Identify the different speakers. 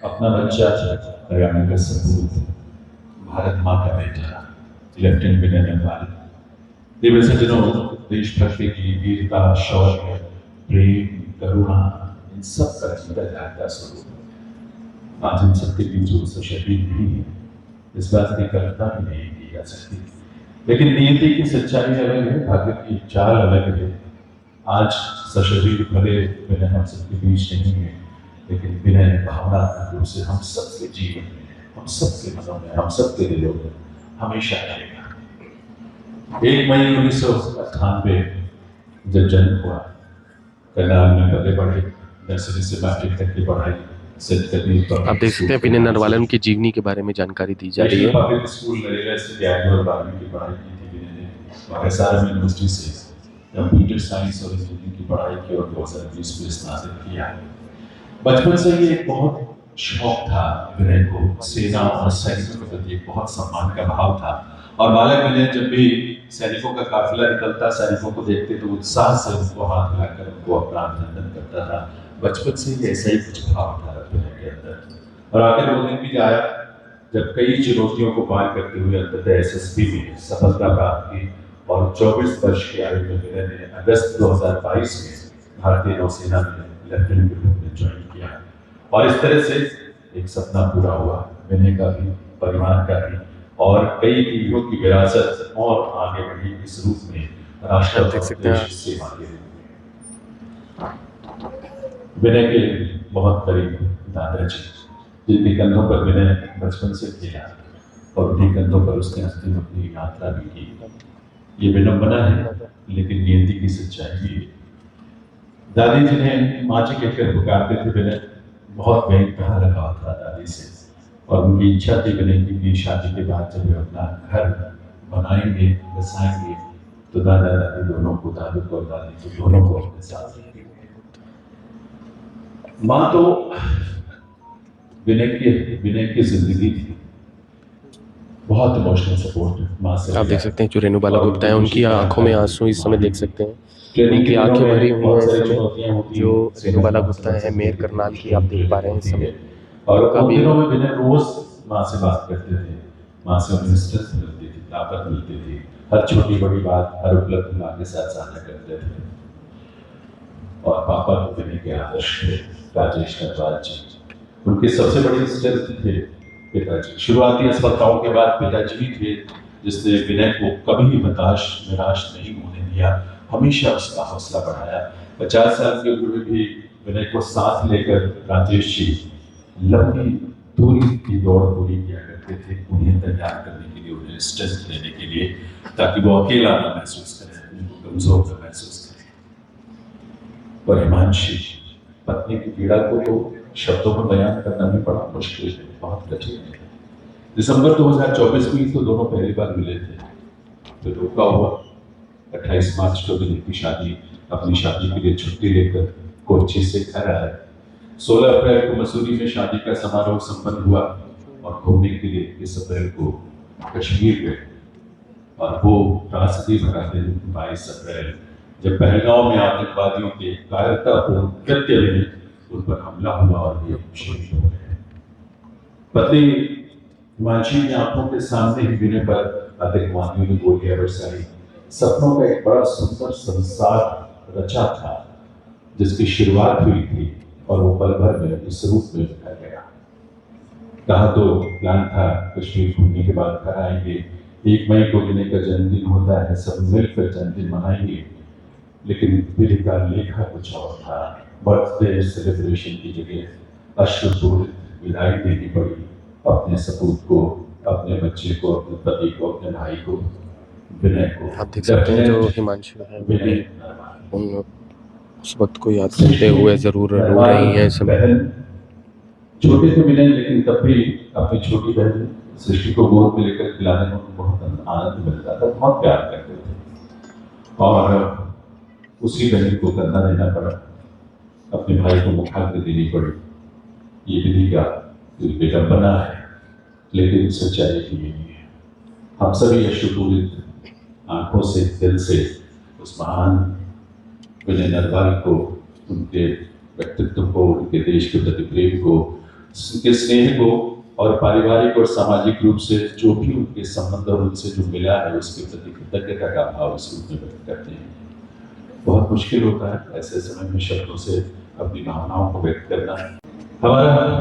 Speaker 1: अपना बच्चा, हरियाणा का सपूत, भारत माँ का बेटा, लेफ्टिनेंट विनय नरवाल। दिवस दिनों देशभक्ति की वीरता, शौर्य, प्रेम, करुणा, इन सब का जीता जागता स्वरूप। आज इन सबके बीच जो शहीद भी है, इस बात की कल्पना भी नहीं की जा सकती। लेकिन नियति की सच्चाई अलग है, भाग्य की चाल अलग है। आज सशरीर भले विनय हम सबके बीच नहीं है, लेकिन विनय भावनात्मक रूप से हम सबके जीवन में, हम सबके मनों में, हम सबके दिलों में हमेशा रहेगा। 1 मई 1998 जब जन्म हुआ, करनाल में पले बढ़े, नर्सरी से मैट्रिक तक की पढ़ाई
Speaker 2: आप देख सकते हैं विनय नरवालन की जीवनी के बारे में जानकारी दी जा रही है।
Speaker 1: पब्लिक स्कूल नरेगा से 11वीं और 12वीं की पढ़ाई की थी विनय ने। वैशाली यूनिवर्सिटी से कंप्यूटर साइंस और इंजीनियरिंग की पढ़ाई की और 2020 में स्नातक किया। बचपन से ही एक बहुत शौक था विनय को, सेना और सैनिकों के प्रति एक बहुत सम्मान का भाव था। और बालक विनय जब भी सैनिकों का काफिला निकलता, सैनिकों को देखते तो उत्साह से उनको हाथ मिलाकर उनको अपना अभिनंदन करता था। बचपन से ही ऐसा ही कुछ भाव था विनय के अंदर। और आखिर वो दिन भी आया जब कई चुनौतियों को पार करते हुए अंततः एसएसबी में सफलता प्राप्त की और 24 वर्ष की आयु में विनय ने अगस्त 2022 में भारतीय नौसेना में लेफ्टिनेंट के रूप में ज्वाइन किया। और इस तरह से एक सपना पूरा हुआ, विनय का भी, परिवार का भी, और कई पीढ़ियों की विरासत और आगे बढ़ी इस रूप में राष्ट्र और देश सेवा के रूप में। विनय के बहुत करीब दादाजी, जिनके कंधों पर विनय बचपन से खेला और उन्हीं कंधों पर उसने अंतिम अपनी यात्रा भी की। ये विडंबना है, लेकिन नियति की सच्चाई भी है। दादी जिन्हें माँ जी कहकर पुकारते थे, विनय बहुत प्रेम प्यार रखा था दादी से। और उनकी इच्छा थी विनय की शादी के बाद जब वे अपना घर बनाएंगे, बसाएंगे, तो दादा दादी दोनों को, दादू को और दादी को दोनों को अपने साथ रखेंगे। माँ तो विनय की जिंदगी थी, बहुत इमोशनल सपोर्ट माँ से।
Speaker 2: आप देख सकते हैं जो रेणुबाला गुप्ता है, उनकी आंखों में आंसू इस समय देख सकते हैं, उनकी आंखें भरी हुई हैं इस समय। जो रेणुबाला गुप्ता है मेयर करनाल की, आप देख पा रहे हैं इस समय।
Speaker 1: और उन दिनों में विनय रोज माँ से बात करते थे, माँ से उन्हें स्ट्रेंथ मिलती थी, ताकत मिलती थी। हर छोटी बड़ी बात, हर उपलब्धि माँ के साथ साझा करते थे। और पापा तो विनय के आदर्श थे, राजेश नरवाल जी। उनकी सबसे बड़ी स्ट्रेंथ थे पिताजी। शुरुआती असफलताओं के बाद पिताजी ही थे जिसने विनय को कभी निराश नहीं होने दिया, हमेशा उसका हौसला बढ़ाया। 50 साल की उम्र में भी विनय को साथ लेकर राजेश जी लंबी दूरी की दौड़ पूरी किया करते थे, उन्हें तैयार करने के लिए, उन्हें स्ट्रेंथ देने के लिए, ताकि वो अकेला न महसूस करें, उनको कमजोर न महसूस करें। और हिमांशी पत्नी की पीड़ा को तो शब्दों में बयान करना भी बड़ा मुश्किल है, बहुत कठिन है। दिसंबर 2024 में तो दोनों पहली बार मिले थे, तो रोका हुआ। 28 मार्च को विनय की शादी, अपनी शादी के लिए छुट्टी लेकर कोच्चि से घर आए। 16 अप्रैल को मसूरी में शादी का समारोह संपन्न हुआ और घूमने के लिए 1 अप्रैल को कश्मीर गए। और वो त्रासदी भरा दिन 22 अप्रैल, जब पहलगांव में आतंकवादियों के कायरतापूर्ण कृत्य में उन पर हमला हुआ और ये शहीद हो गए। पत्नी हिमांशी की आंखों के सामने ही विनय पर आतंकवादियों ने गोलियां बरसाई। सपनों का एक बड़ा सुंदर संसार रचा था, जिसकी शुरुआत हुई थी और वो पल भर में इस रूप में बिखर गया। कहा तो प्लान था कश्मीर घूमने के बाद घर आएंगे, 1 मई को विनय का जन्मदिन होता है, सब मिलकर जन्मदिन मनाएंगे। लेकिन विधि का लेखा कुछ और था। बर्थडे सेलिब्रेशन की जगह अश्रुपूरित विदाई देनी पड़ी अपने सपूत को, अपने बच्चे को, अपने पति को, अपने भाई को, विनय को।
Speaker 2: आप देख सकते हैं जो हिमांशु है वो भी उस वक्त को याद करते हुए जरूर रो रही हैं इस समय।
Speaker 1: छोटे थे विनय, लेकिन तब भी अपनी छोटी बहन सृष्टि को गोद में लेकर खिलाने में उनको बहुत आनंद मिलता था, बहुत प्यार करते थे। और उसी बहन को कंधा देना पड़ा, अपने भाई को मुखाग्नि देनी पड़ी। ये विधि का विडंबना है, लेकिन सच्चाई की यही है। हम सभी अश्रुपूरित आंखों से, दिल से उस महान विनय नरवाल को, उनके व्यक्तित्व को, उनके देश के प्रति प्रेम को, उनके स्नेह को और पारिवारिक और सामाजिक रूप से जो भी उनके संबंध और उनसे जो मिला है उसके प्रति कृतज्ञता का भाव इस रूप में व्यक्त करते हैं। बहुत मुश्किल होता है ऐसे समय में शब्दों से अपनी भावनाओं को व्यक्त करना। हमारा